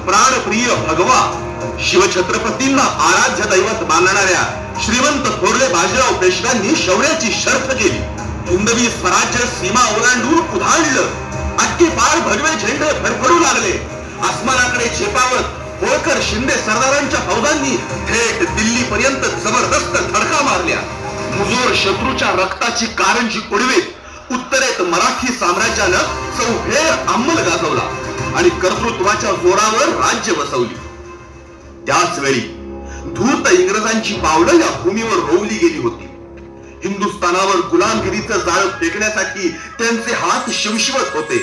प्राणप्रिय भगवा शिवछत्रपतींना आराध्य दैवत मानणाऱ्या श्रीमंत थोरले बाजीराव पेशव्यांनी शौर्याची शर्थ केली. हिंदवी स्वराज्य सीमा ओलांडून उधाळलं. अख्खे पार भगवे झेंडे फडफडू लागले. आसमानाकडे झेपावत होळकर शिंदे सरदारांच्या फौजांनी थेट दिल्ली पर्यंत जबरदस्त धडका मारल्या. मुजोर शत्रूच्या रक्ताची कारंजी उडवीत उत्तरेत मराठी साम्राज्यानं चौफेर अंमल गाजवला आणि कर्तृत्वाच्या जोरावर राज्य बसवली. त्याच वेळी धूर्त इंग्रजांची पावलं या भूमीवर रोवली गेली होती. हिंदुस्थानावर गुलामगिरीचं जाळ फेकण्यासाठी त्यांचे हात शिवशिवत होते.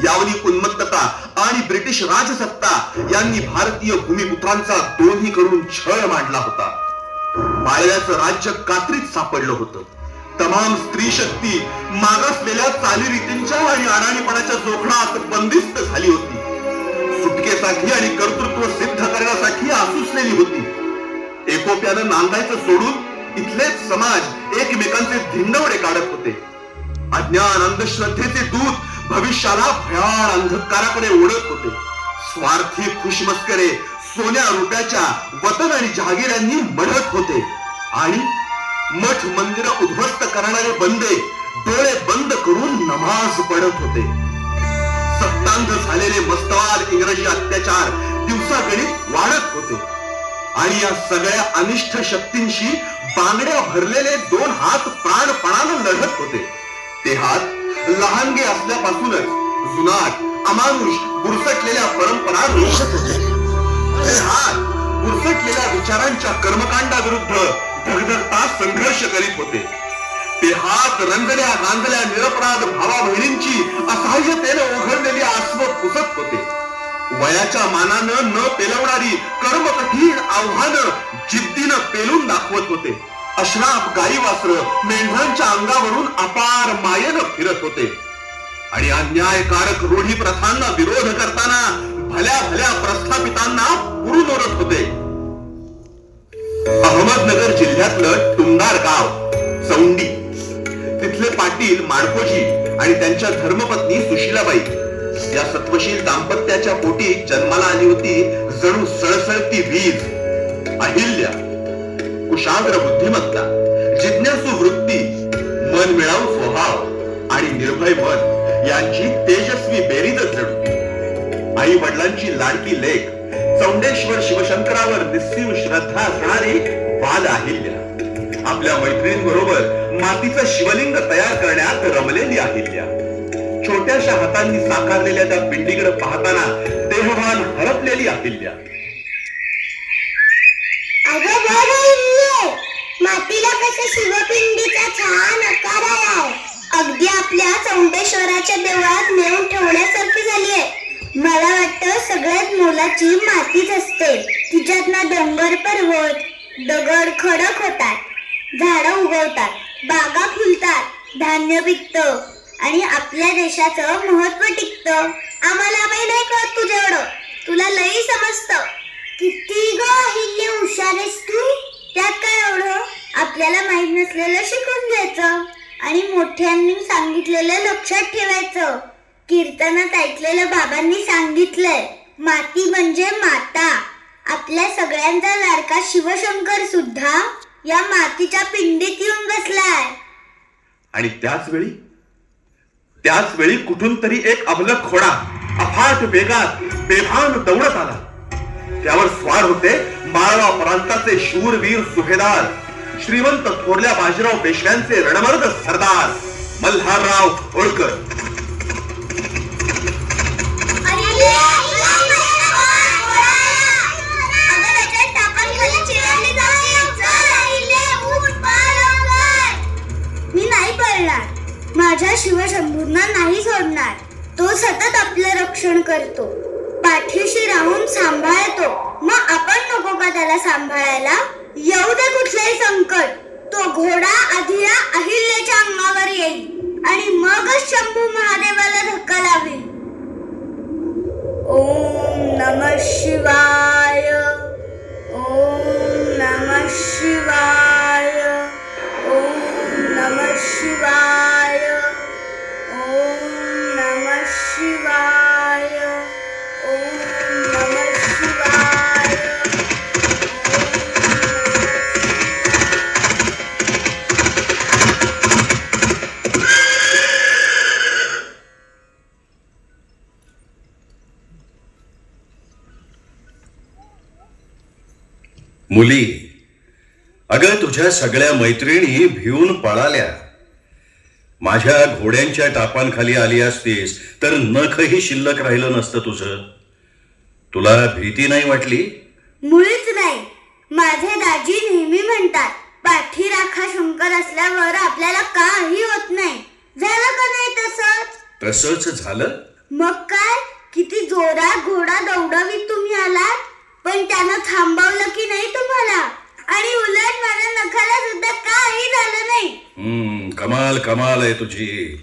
यावनी उन्मत्तता आणि ब्रिटिश राजसत्ता यांनी भारतीय भूमिपुत्रांचा दोन्हीकडून छळ मांडला होता. माळव्याचं राज्य कात्रीत सापडलं होतं. तमाम स्त्री शक्ती मागासलेल्या चालीरीतींच्या आणि अडाणीपणाच्या जोखडात बंदिस्त झाली होती. सुटकेसाठी आणि कर्तृत्व सिद्ध करण्यासाठी आसुसलेली होती. एकोप्यानं नांदायचं सोडून इथलेच समाज एकमेकांचे धिंडवडे काढत होते. अज्ञान अंधश्रद्धेचे दूत भविष्याला भयाळ अंधकाराकडे ओढत होते. स्वार्थी खुशमस्करे सोन्या रुपयाच्या वतन आणि जहागिरांनी मढत होते आणि मठ मंदिर उद्ध्वस्त करणारे बंदे डोळे बंद करून नमाज पडत होते. सत्तांध झालेले मस्तवाल इंग्रजी अत्याचार दिवसागणिक वाढत होते आणि या सगळ्या अनिष्ट शक्तींशी बांगड्या भरलेले दोन हात प्राणपणानं लढत होते. ते हात लहानगे असल्यापासूनच जुनाट अमानुष बुरसटलेल्या परंपरा रोखत होते. हे हात बुरसटलेल्या विचारांच्या कर्मकांडाविरुद्ध धगधगता संघर्ष करीत होते. ते हात रंगल्या गांजल्या निरपराध भावा बहिणींची असहाय्यतेने ओघळलेली आसव पुसत होते. वयाच्या मानानं न पेलवणारी कर्मकठीण आव्हानं जिद्दीनं पेलून दाखवत होते. अश्राप गाई वासर मेंढरांच्या अंगावरून अपार मायेनं फिरत होते आणि अन्यायकारक रूढी प्रथांना विरोध करताना भल्या भल्या प्रस्थापितांना पुरून ओरत होते. अहमदनगर जिल्ह्यातलं टुमदार गाव चौंडी, तिथले पाटील माडकोजी आणि त्यांच्या धर्मपत्नी सुशीलाबाई या सत्वशील दाम्पत्याच्या पोटी जन्माला आली होती जणू सळसळती वीज अहिल्या. कुशाग्र बुद्धिमत्ता, जिज्ञासू वृत्ती, मनमिळावू स्वभाव आणि निर्भय मन यांची तेजस्वी बेरीजच जणू. आई वडिलांची लाडकी लेक, चौंडेश्वर शिवशंकरावर निस्सीम श्रद्धा असणारी बाल अहिल्या, आपल्या मैत्रिणींबरोबर मातीचं शिवलिंग तयार करण्यात रमलेली अहिल्या, छोट्याशा हातांनी साकारलेल्या त्या पिंडीकडे पाहताना देहभान हरपलेली अहिल्या. मातीला कसं शिवपिंडीचा छान आकार आलाय. अगदी आपल्या चौंडेश्वराच्या देवळात नेऊन ठेवण्यासारखी झालीये. मला वाटतं सगळ्यात मोलाची मातीच असते. तिच्यात ना डोंगर पर्वत दगड खडक होतात, झाडं उगवतात, बागा फुलतात, धान्य पिकतं आणि आपल्या देशाचं महत्व टिकतं. आम्हाला बाई नाही कळत तुझ्याकडं, तुला लई समजतं. किती ग अहिल्य हुशार आहेस तू. त्यात काय एवढं. आपल्याला माहित नसलेलं शिकून घ्यायचं आणि मोठ्यांनी सांगितलेलं लक्षात ठेवायचं. कीर्तनात ऐकलेलं बाबांनी सांगितलंय, माती म्हणजे माता. आपल्या सगळ्यांचा लाडका शिवशंकर सुद्धा या मातीच्या पिंडीत येऊन बसलाय. आणि त्याच वेळी कुठून तरी एक अबलक घोडा अफाट वेगात बेभान दौडत आला. त्यावर स्वार होते माळवा प्रांताचे शूरवीर सुभेदार श्रीमंत थोरल्या बाजीराव पेशव्यांचे रणमर्द सरदार मल्हारराव होळकर. मी नाही पळणार. माझ्या शिवशंभूंना नाही सोडणार. तो सतत आपलं रक्षण करतो, पाठीशी राहून सांभाळतो. मग आपण नको का त्याला सांभाळायला. येऊ दे कुठलंही संकट, तो घोडा अधिरा अहिल्याच्या अंगावर येईल आणि मगच शंभू महादेवाला धक्का लावेल. ओम नमः शिवाय, ओम नमः शिवाय, ओम नमः शिवाय, ओम नमः शिवाय, ओम मुली, अगं तुझ्या सगळ्या मैत्रिणी भिवून पळाल्या. माझ्या घोड्यांच्या टापांखाली आली असतीस तर नखही शिल्लक राहिलं नसतं तुझं. तुला भीती नाही वाटली? मुळीच नाही. माझे दाजी नेहमी म्हणतात, पाठीराखा शंकर असल्यावर आपल्याला काही होत नाही. झालं का नाही तसंच झालं. मग काय, किती जोरात घोडा दौडवीत तुम्ही आलात, पण त्यानं थांबवलं की नाही तुम्हाला? आणि उलट माझ्या नखाला सुद्धा काही झालं नाही. कमाल आहे तुझी.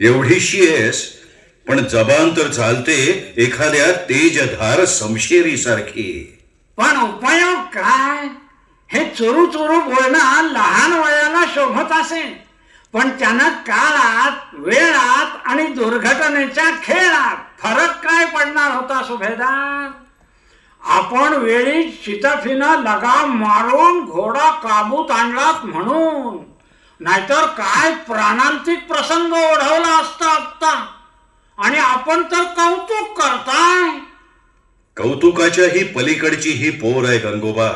एवढीशी आहेस पण जबान तर चालते एखाद्या तेजधार समशेरी सारखी. पण उपयोग काय? हे चोरू चोरू बोलणं लहान वयाला शोभत असेल, पण त्यानं काळात, वेळात आणि दुर्घटनेच्या खेळात फरक काय पडणार होता सुभेदार? आपण वेळी शितफीनं लगाम मारून घोडा काबूत आणलात म्हणून, नाहीतर काय प्राणांतिक प्रसंग ओढवला असता आत्ता. आणि आपण तर कौतुक करताय. कौतुकाच्या ही पलीकडची ही पोर आहे गंगोबा.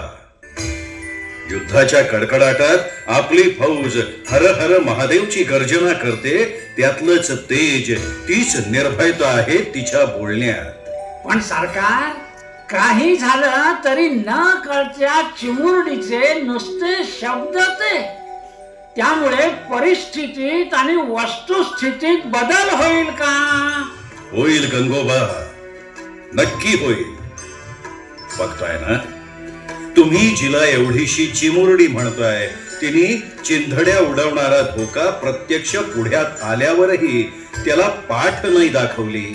युद्धाच्या कडकडाटात आपली फौज हर हर महादेवची गर्जना करते, त्यातलंच तेज, तीच निर्भयता आहे तिच्या बोलण्यात. पण सरकार, काही झालं तरी न कळत्या चिमुरडीचे नुसते शब्द ते. त्यामुळे परिस्थितीत आणि वस्तुस्थितीत बदल होईल का? होईल गंगोबा, नक्की होईल. बघताय ना, तुम्ही जिला एवढीशी चिमुरडी म्हणताय, तिने चिंधड्या उडवणारा धोका प्रत्यक्ष पुढ्यात आल्यावरही त्याला पाठ नाही दाखवली.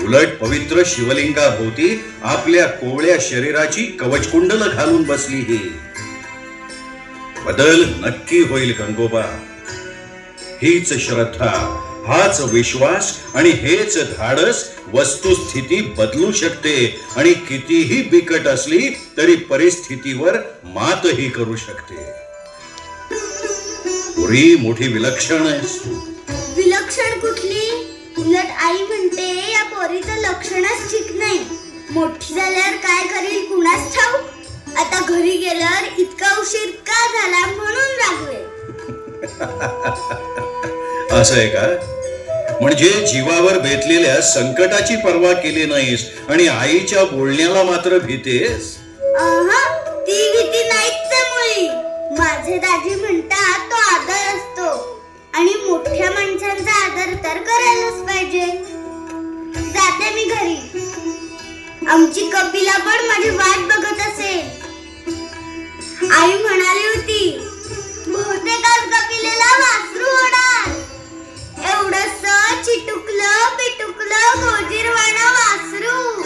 उलट पवित्र शिवलिंगाभोवती आपल्या कोवळ्या शरीराची कवचकुंडल घालून बसली. ही बदल नक्की होईल गंगोबा. हीच श्रद्धा, हाच विश्वास आणि हेच धाडस वस्तुस्थिती बदलू शकते आणि कितीही बिकट असली तरी परिस्थितीवर मातही करू शकते. पुरी मोठी विलक्षण आहेस. विलक्षण कुठली? उलट आई म्हणते या पोरीचं लक्षणच ठीक नाही. मोठी झाल्यावर काय करील कुणास ठाऊक. आता घरी गेल्यावर इतका उशीर का झाला म्हणून रागवे. असं आहे का? म्हणजे जीवावर बेतलेल्या संकटाची पर्वा केली नाहीस आणि आईच्या बोलण्याला मात्र भीतेस? ती भीती नाहीच मुळी. माझे दाजी म्हणतात तो आदर असतो आणि मोठ्या माणसांचा आदर तर करायलाच पाहिजे. जाते मी घरी. आमची कपिला पण माझी वाट बघत असेल. आई म्हणाली होती, बहुतेक आज कपिलेला वासरू होणार. एवढंसं चिटुकलं पिटुकलं गोजीरवाणं वासरू.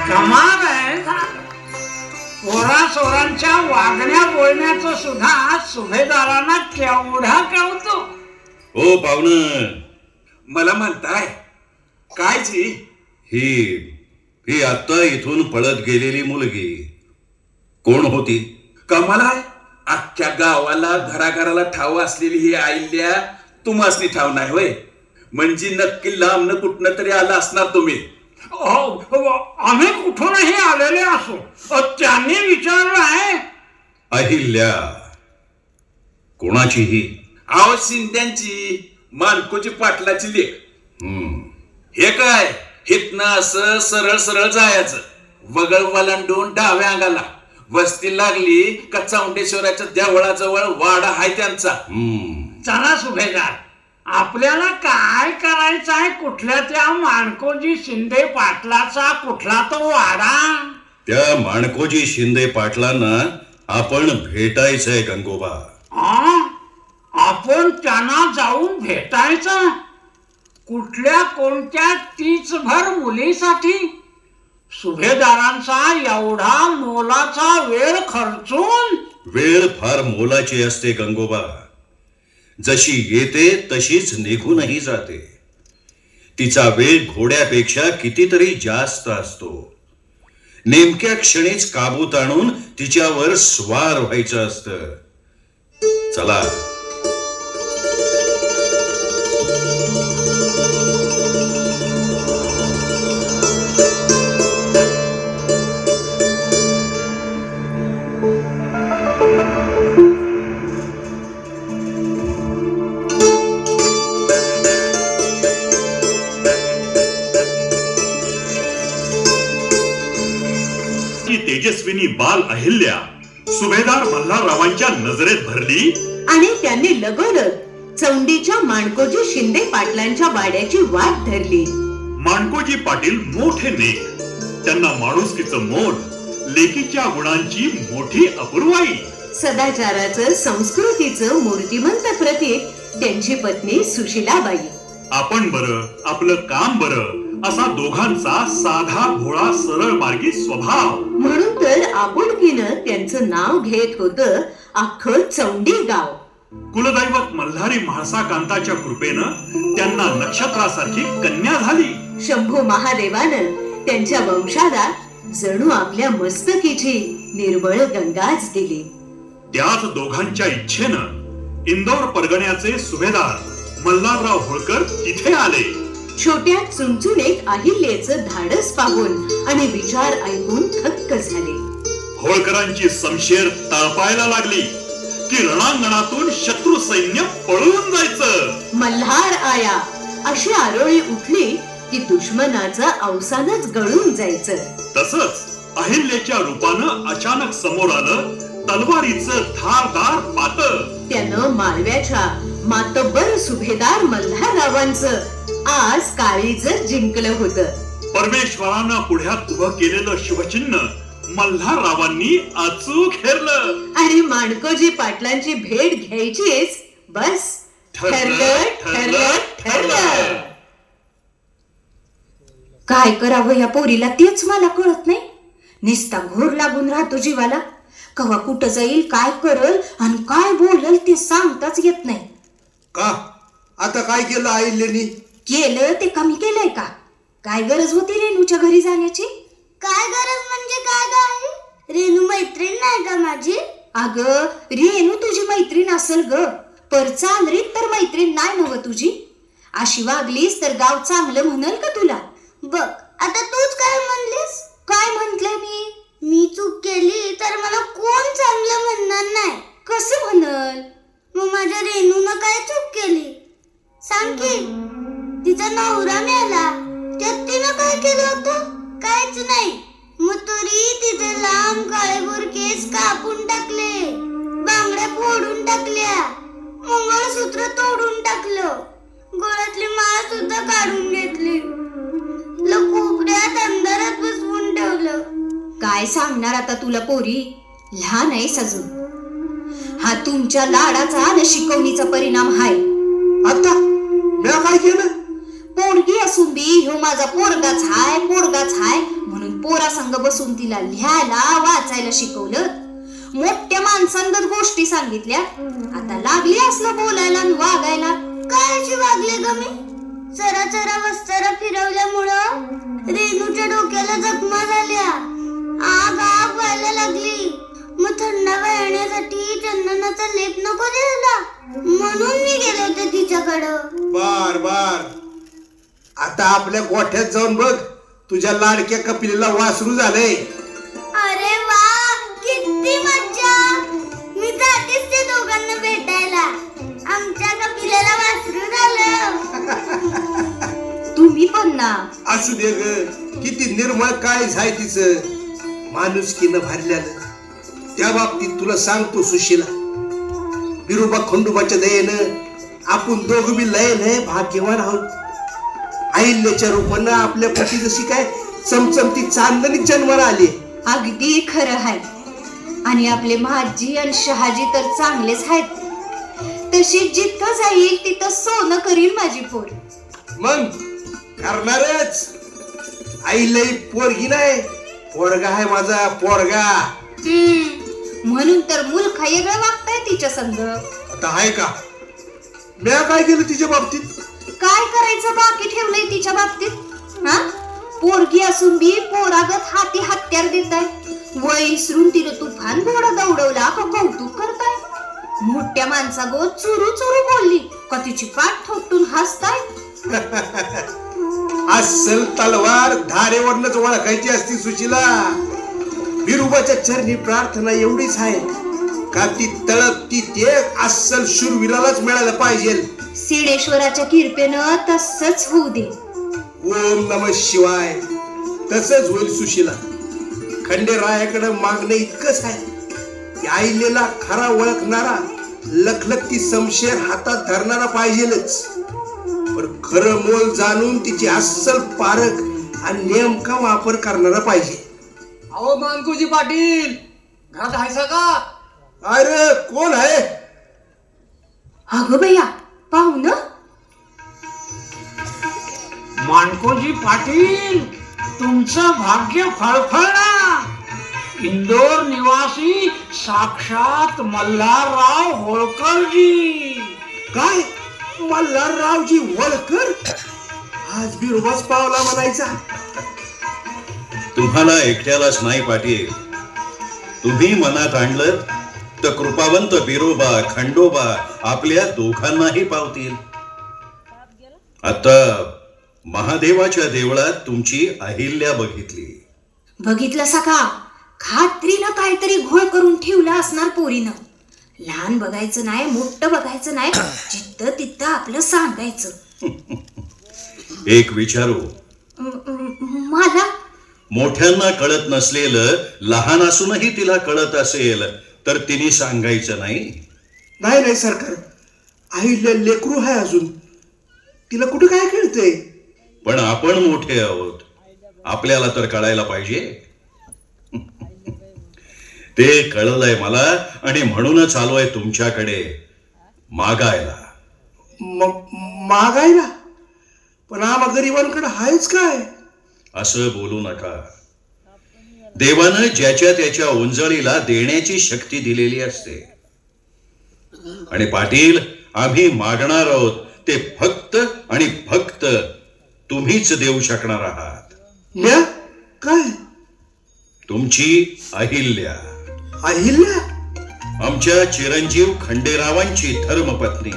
कमाल आहे. पोरा सोरांच्या वागण्या बोलण्याचं सुद्धा सुभेदारांना केवढा कळतो. हो पाहुणं, मला म्हणताय काय जी? ही आता इथून पळत गेलेली मुलगी कोण होती? कमाल आहे. अख्ख्या गावाला घराघराला ठाव असलेली ही आईल्या तुम्हासनी ठाव नाही होय? म्हणजे नक्की लांब कुठनं तरी आला असणार तुम्ही. आम्ही कुठूनही आलेले असो. त्यांनी विचारलं आहे. अहिल्या कोणाची ही? आव शिंद्यांची, मानकोची पाटलाची लेख. हे काय, हितनं असं सरळ सरळ जायचं, वगळ वलांडून डाव्या अंगाला. वस्ती लागली का चौंडेश्वराच्या देवळाजवळ वाडा आहे त्यांचा. चला सुभेदार, आपल्याला काय करायचं आहे? कुठल्या त्या माणकोजी शिंदे पाटलाचा कुठला तो वाडा? त्या माणकोजी शिंदे पाटलांना आपण भेटायचंय गंगोबा. आपण त्यांना जाऊन भेटायचं? कुठल्या कोणत्या तीचभर मुलीसाठी? सुभेदारांचा एवढा मोलाचा वेळ खर्चून? वेळ फार मोलाची असते गंगोबा. जशी येते तशीच निघूनही जाते. तिचा वेग घोड्यापेक्षा कितीतरी जास्त असतो. नेमक्या क्षणीच काबूत आणून तिच्यावर स्वार व्हायचं असतं. चला. तेजस्विनी बाल अहिल्या सुभेदार मल्हाररावांच्या नजरेत भरली आणि त्यांनी लगोलग चौंडीच्या माणकोजी शिंदे पाटलांच्या वाड्याची वाट धरली. माणकोजी पाटील मोठे नेक, त्यांना माणुसकीचं मोल, लेकीच्या गुणांची मोठी अपूर्वाई, सदाचाराचं संस्कृतीचं मूर्तिमंत प्रतीक त्यांची पत्नी सुशीलाबाई. आपण बरं आपलं काम बरं असा दोघांचा साधा भोळा सरळ मार्गी स्वभाव. म्हणून तर आपुलकीनं त्यांचं नाव घेत होतं अख्खं चौंडी गाव. कुलदैवत मल्हारी म्हाळसाकांताच्या कृपेनं त्यांना नक्षत्रासारखी कन्या झाली. शंभू महादेवानं त्यांच्या वंशाला जणू आपल्या मस्तकीची निर्मळ गंगाच दिली. त्याच दोघांच्या इच्छेनं इंदोर परगण्याचे सुभेदार मल्हारराव होळकर तिथे आले. छोट्या चुणचुणीत अहिल्याचं धाडस पाहून आणि विचार ऐकून थक्क झाले. होळकरांची समशेर तळपायला लागली की रणांगणातून शत्रू सैन्य पळून जायचं. मल्हार आया अशी आरोळी उठली की दुश्मनाचं अवसानच गळून जायचं. तसंच अहिल्याच्या रूपानं अचानक समोर आलं तलवारीचं धारदार पातं. त्यानं मालव्याच्या मातब्बर सुभेदार मल्हाररावांचं आज काळीज जिंकलं होतं. परमेश्वरानं पुढ्यात उभं केलेलं शिवचिन्ह मल्हाररावांनी अचूक हेरलं आणि माणकोजी पाटलांची भेट घ्यायचीच बस ठरलं ठरलं ठरलं. काय करावं या पोरीला तेच मला कळत नाही. निस्ता घोर लागून राहतो जीवाला. कवा कुठं जाईल, काय करल आणि काय बोलल ते सांगताच येत नाही. का आता काय केलं आईलेनी? केलं ते कमी केलंय का? काय गरज होती रेणूच्या घरी जाण्याची? काय गरज म्हणजे काय गाई? रेणू मैत्रीण नाही का माझी? अगं रेणू तुझी मैत्रीण असेल ग, पर चालरीत तर मैत्रीण नाही नव तुझी. अशी वागलीस तर गाव चांगलं म्हणल का तुला? बघ आता तूच काय म्हणलीस? काय म्हंटले मी? मी चूक केली तर मला कोण चांगलं म्हणणार नाही. कसं म्हणल? मग माझ्या रेणूनं काय चूक केली सांग की? तिचा नवरा मेला, त्यात तिनं काय केलं होतं? काहीच नाही. मग तरी तिचे लांब काळेभोर केस कापून टाकले, बांगड्या फोडून टाकल्या, मंगळसूत्र तोडून टाकलं, गळ्यातली माळ सुद्धा काढून घेतली, कोपऱ्यात अंधारात बसवून ठेवलं. काय सांगणार आता तुला पोरी? लहान आहेस अजून. हा तुमच्या लाडाचा आणि शिकवणीचा परिणाम आहे. आता मी काय केलं? पोरगी असून बी ह्यो माझा पोरगाच हाय पोरगाच हाय म्हणून पोरा संग बसून तिला लिहायला वाचायला शिकवलं. मोठ्या माणसांगत गोष्टी सांगितल्या. आता लागली असलं बोलायला आणि वागायला. काय अशी वागले ग मी? चरा चरा वस्तारा फिरवल्यामुळं रेणूच्या डोक्याला जखमा झाल्या, आग आग व्हायला लागली. मग थंडावा येण्यासाठी चंदनाचा लेप नको द्यायला म्हणून मी गेले होते तिच्याकडं. बार बार आता आपल्या गोठ्यात जाऊन बघ, तुझ्या लाडक्या कपिलेला वासरू झालंय. अरे वा, किती मज्जा. मी जातेच ते दोघांना भेटायला. आमच्या कपिलेला वासरू झालं. तुम्ही पण ना. असू दे ग, किती निर्मळ काळीज आहे तिचं, माणुसकीनं भरल्यानं. त्या बाबतीत तुला सांगतो सुशीला, बिरोबा खंडोबाच्या दयेनं आपण दोघं बी लय भाग्यवान आहोत. अहिल्याच्या रूपानं आपल्या पती जशी काय चमचमती चांदणी जन्माला आली. अगदी खरं आहे. आणि आपले महाजी आणि शहाजी तर चांगलेच आहेत. तशी जिथं जाईल तिथं सोनं करील माझी पोर. मग करणारच. आईला पोरगी नाही, पोरगा आहे माझा पोरगा. म्हणून तर मुलखा वेगळं वागताय तिच्या संग. आता आहे का? मी काय केलं तिच्या बाबतीत? काय करायचं बाकी ठेवलंय तिच्या बाबतीत? हा, पोरगी असून बी पोरागत हाती हत्यार देताय. वय इसरून तिनं तुफान घोडा दौडवला का कौतुक करताय. मोठ्या माणसा गो चुरू चुरू बोलली का तिची काठ थोपटून हसताय. अस्सल तलवार धारेवरनच ओळखायची असती सुशीला. बिरुबाच्या चरणी प्रार्थना एवढीच आहे का ती तळपती ते अस्सल शूरवीरालाच मिळालं पाहिजे. सिद्धेश्वराच्या कृपेनं तसंच होऊ दे. ओम नमः शिवाय. तसंच होईल सुशीला. खंडेरायाकडे मागणं इतकंच आहे. आईलेला खरा ओळखणारा लखलखती समशेर हातात धरणारा पाहिजेलच, पण खरं मोल जाणून तिची अस्सल पारख आणि नेमका वापर करणारा पाहिजे. अहो मानकोजी पाटील, घरात आहेसा का? अरे कोण आहे? अगं बया, पाहुणं. मानकोजी पाटील, तुमचं भाग्य फळफळला. इंदोर निवासी साक्षात मल्हारराव होळकरजी. काय मल्हाररावजी होळकर? आज बिरोबाच पावला म्हणायचा. तुम्हाला एकट्यालाच नाही पाटील, तुम्ही मनात आणलं तर कृपावंत बिरोबा खंडोबा आपल्या दोघांनाही पावतील. आता महादेवाच्या देवळात तुमची अहिल्या बघितली. बघितलं सका, खात्रीनं काहीतरी घोळ करून ठेवला असणार पोरीनं. लहान बघायचं नाही, मोठं बघायचं नाही, जिथं तिथं आपलं सांगायचं. एक विचारू? मला मोठ्यांना कळत नसलेलं लहान असूनही तिला कळत असेल तर तिने सांगायचं नाही? नाही नाही सरकार, आईला लेकरू आहे अजून, तिला कुठं काय कळतंय? पण आपण मोठे आहोत, आपल्याला तर कळायला पाहिजे. ते कळलंय मला आणि म्हणूनच आलोय तुमच्याकडे मागायला. मागायला? पण आम्हा गरिबांकडे आहेच काय? असं बोलू नका. देवानं ज्याच्या त्याच्या ओंजळीला देण्याची शक्ती दिलेली असते. आणि पाटील, आम्ही मागणार आहोत ते फक्त आणि फक्त तुम्हीच देऊ शकणार आहात. म्या? काय? तुमची अहिल्या. अहिल्या? आमच्या चिरंजीव खंडेरावांची धर्मपत्नी,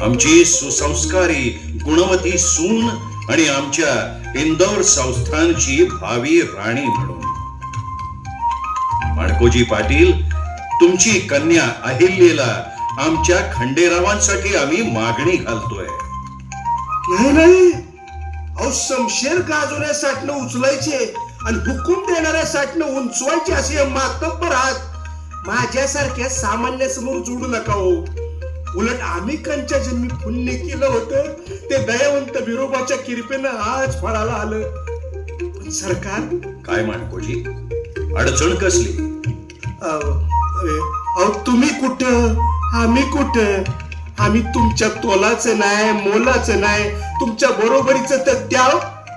आमची सुसंस्कारी गुणवती सून आणि आमच्या इंदौर संस्थानची भावी राणी म्हणून. माणकोजी पाटील, तुमची कन्या अहिल्येला आमच्या खंडेरावांसाठी आम्ही मागणी घालतोय. नाही नाही, अहो शमशेर गाजवण्यासाठी उचलायचे आणि हुकूम देणाऱ्यासाठी उंचवायचे असे मातब्बर आहात. माझ्यासारख्या सामान्य समोर जोडू नका हो. उलट आम्ही कंच्या जन्मी पुण्य केलं होतं ते दयावंत बिरोबाच्या कृपेनं आज फळाला आलं. पण सरकार. काय माणकोजी, अडचण कसली? अहो तुम्ही कुठं, आम्ही कुठं? आम्ही तुमच्या तोलाचं नाही, मोलाचं नाही, तुमच्या बरोबरीचं तर द्या.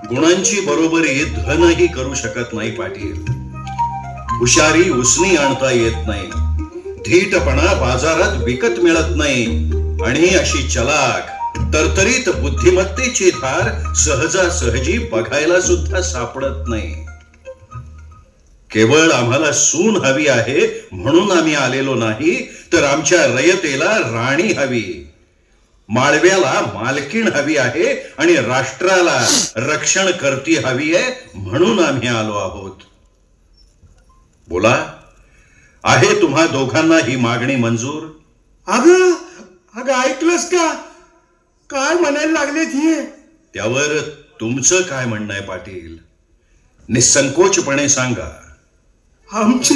गुणांची बरोबरी धनही करू शकत नाही पाटील. हुशारी उसनी आणता येत नाही, धीटपणा बाजारात विकत मिळत नाही, आणि अशी चलाक तरतरीत बुद्धिमत्तेची धार सहजासहजी बघायला सुद्धा सापडत नाही. केवळ आम्हाला सून हवी आहे म्हणून आम्ही आलेलो नाही, तर आमच्या रयतेला राणी हवी, माळव्याला मालकीण हवी आहे आणि राष्ट्राला रक्षण करती हवी आहे म्हणून आम्ही आलो आहोत. बोला, आहे तुम्हा दोघांना ही मागणी मंजूर? अगं अगं ऐकलंस का? काय म्हणायला लागले ती? त्यावर तुमचं काय म्हणणं आहे पाटील? निसंकोचपणे सांगा. आमची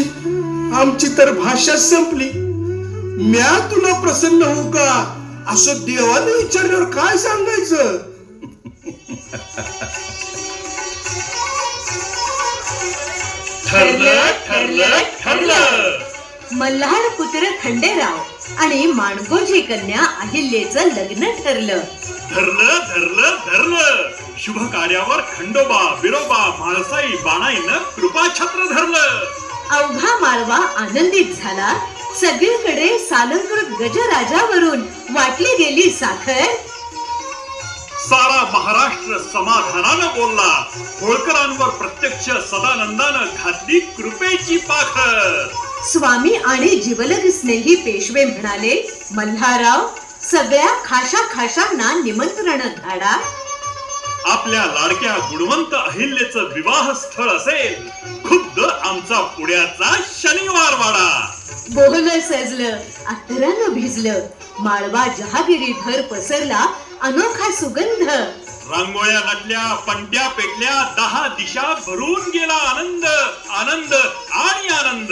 आमची तर भाषा संपली. म्या तुला प्रसन्न होऊ का असं देवाने विचारल्यावर काय सांगायचं? ठरलं ठरलं ठरलं. मल्हार पुत्र खंडेराव आणि माणकोजी कन्या अहिल्येचं लग्न ठरलं. धरलं धरलं धरलं. शुभ कार्यावर खंडोबा बिरोबा म्हाळसाई बाणाईनं कृपाछत्र धरलं. अवघा माळवा आनंदित झाला. सगळीकडे सालंकृत गजराजावरून वाटली गेली साखर. सारा महाराष्ट्र समाधानानं बोलला. होळकरांवर प्रत्यक्ष सदानंदानं घातली कृपेची पाखर. स्वामी आणि जिवलग स्नेही पेशवे म्हणाले, मल्हारराव, सगळ्या खाशा खाशांना निमंत्रण धाडा. आपल्या लाडक्या गुणवंत अहिल्येचं विवाह स्थळ असेल खुद्द आमचा पुण्याचा शनिवार वाडा. बोहलं सजलं, अत्तरानं भिजलं, माळवा जहागिरी भर पसरला अनोखा सुगंध. रांगोळ्या नटल्या, पंट्या पेटल्या, 10 दिशा भरून गेला आनंद, आनंद आणि आनंद.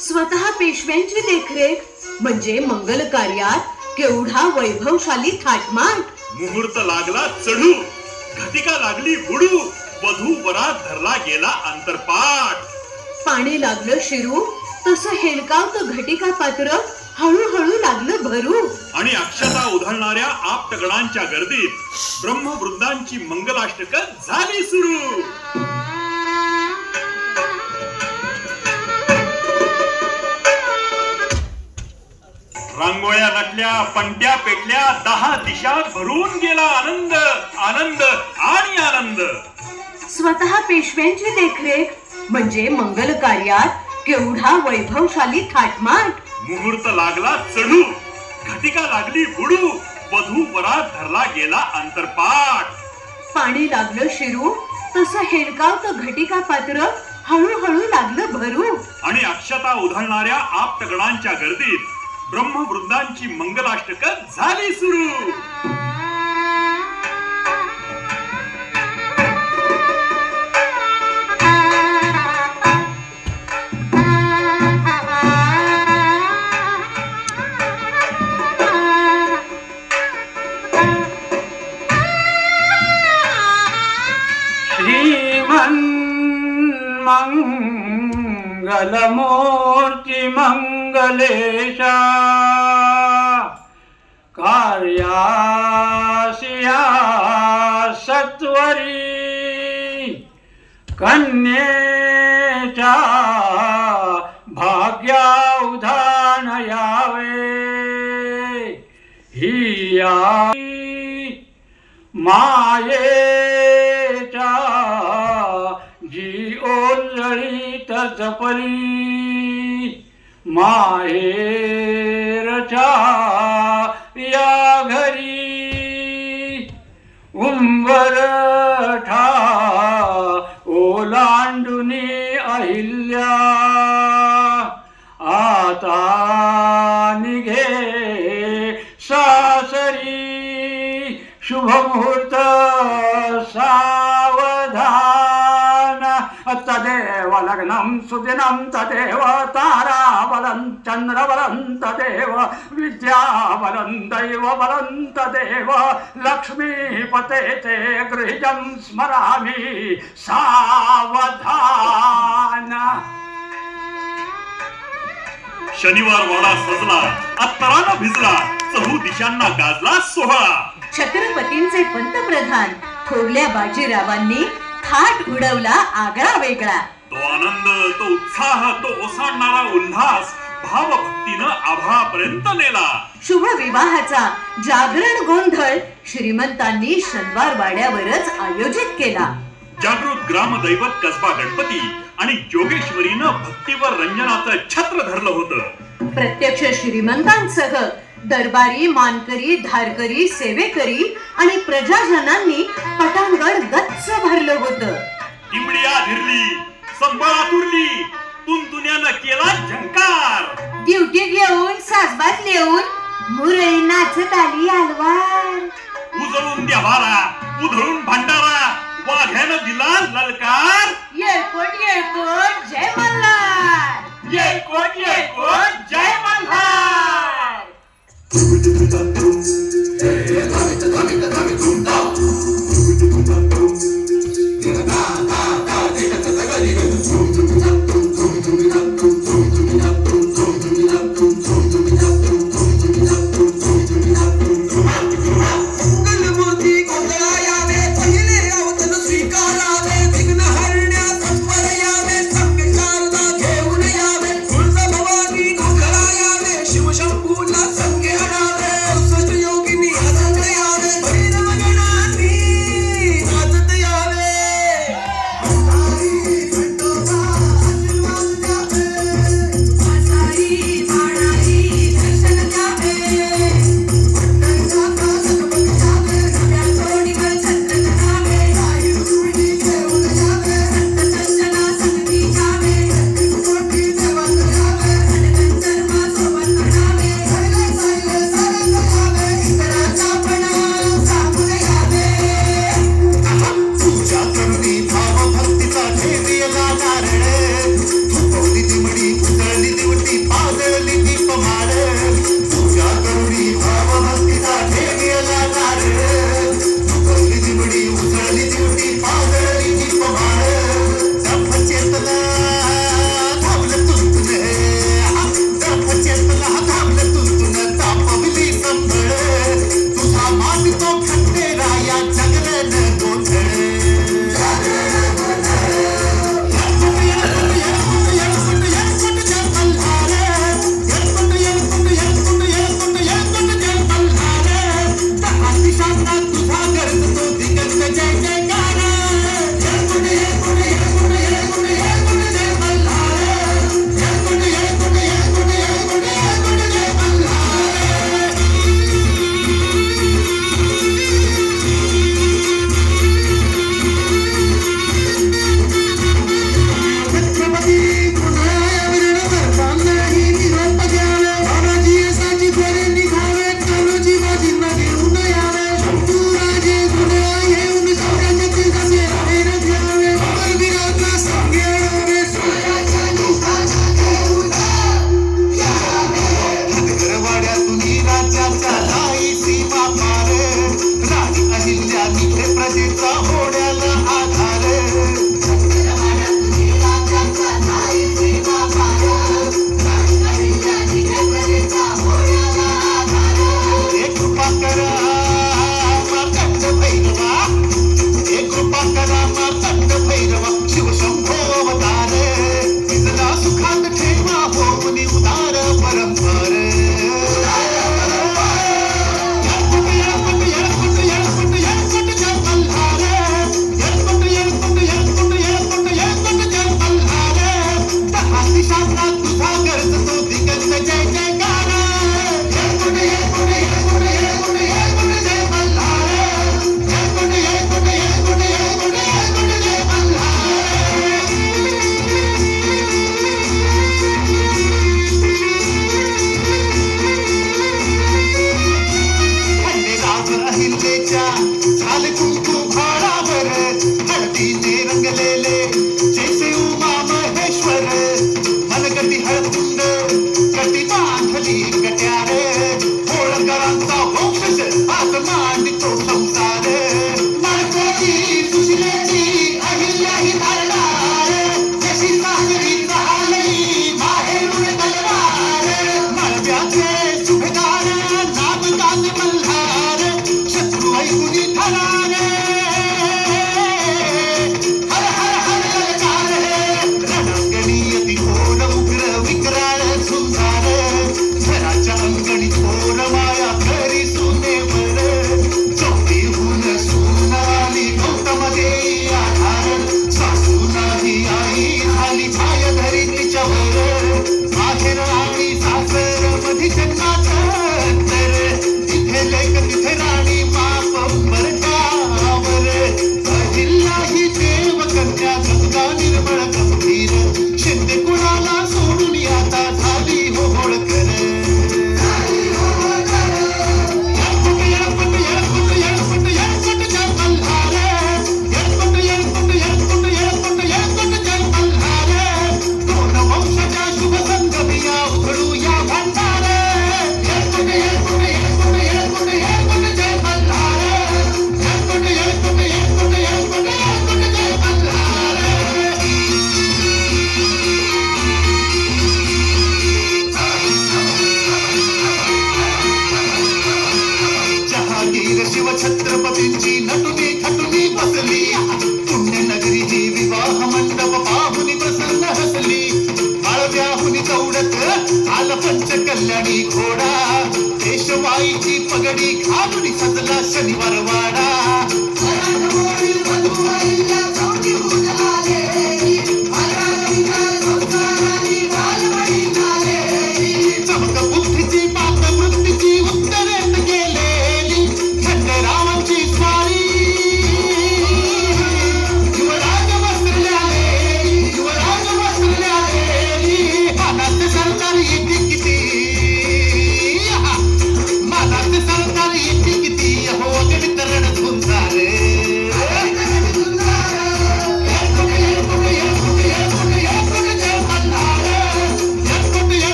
स्वतः पेशव्यांची देखरेख म्हणजे मंगल कार्यात केवढा वैभवशाली थाटमाट. मुहूर्त लागला चढू, घटिका लागली बुडू, वधू वरात धरला गेला अंतरपाठ. पाणी लागलं शिरू तसं हेलकावतं घटिका पात्र हळूहळू लागलं भरू. आणि अक्षता उधळणाऱ्या आप्तगणांच्या गर्दीत ब्रह्मवृंदांची मंगलाष्टक झाली सुरू. रांगोळ्या नटल्या, पंट्या पेटल्या, 10 दिशा भरून गेला आनंद, आनंद आणि आनंद. स्वतः पेशव्यांची देखरेख म्हणजे मंगल कार्यात केवढा वैभवशाली थाटमाट. मुहूर्त लागला चढू, घटिका लागली बुडू, वधू वरात धरला गेला अंतरपाठ. पाणी लागलं शिरू तसं हेलकावतं घटिका पात्र हळूहळू लागलं भरू. आणि अक्षता उधळणाऱ्या आप्तगणांच्या गर्दीत ब्रह्मवृंदांची मंगलाष्टक झाली सुरू. मंगलमूर्ती मंगलेशा कार्यासिया सत्वरी कन्येच्या भाग्या उधाण यावे ही मायेच्या जी ओलळीत जपली माहेरच्या या घरी उंबरठा ओलांडुनी अहिल्या आता निघे सासरी शुभमुहूर्त सावधान तदेव लग्नं सुदिनं तदेव ताराबलं चंद्रबलं तदेव विद्याबलं दैवबलं तदेव लक्ष्मीपते ते गृहजं स्मरामि सावधान. शनिवार वाडा सजला, अत्तरानं भिजला, चहू दिशांना गाजला सोहळा. छत्रपतींचे पंतप्रधान थोरल्या बाजीरावांनी थाट उडवला आगळा वेगळा. तो आनंद, तो उत्साह, तो ओसाडणारा उल्हास भावभक्तीनं आभाळापर्यंत नेला. शुभ विवाहाचा जागरण गोंधळ श्रीमंतांनी शनिवार वाड्यावरच आयोजित केला. जागृत ग्रामदैवत कसबा गणपती आणि जोगेश्वरीनं भक्तीवर रंजनाचं छत्र धरलं होतं. प्रत्यक्ष श्रीमंतांसह दरबारी, मानकरी, धारकरी, सेवेकरी आणि प्रजाजनांनी पटांगण गच्च भरलं होतं. टिमडिया धिरली, संबळात उरली, तुंतुण्यानं केला झंकार. ड्युटी घेऊन सासबात लिहून मुरळी नाचत आली आलवार. उजळून द्या भारा, उधळून भंडारा, वाघ्यानं दिला ललकार. येळकोट येळकोट जय मल्हार, येळकोट येळकोट जय मल्हार. मंगलमूर्ती गोंधळा यावे, पहिले अवतन स्वीकारावे, विघ्न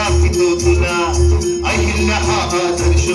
दाखवितो तुला अहिल्या हा आदर्श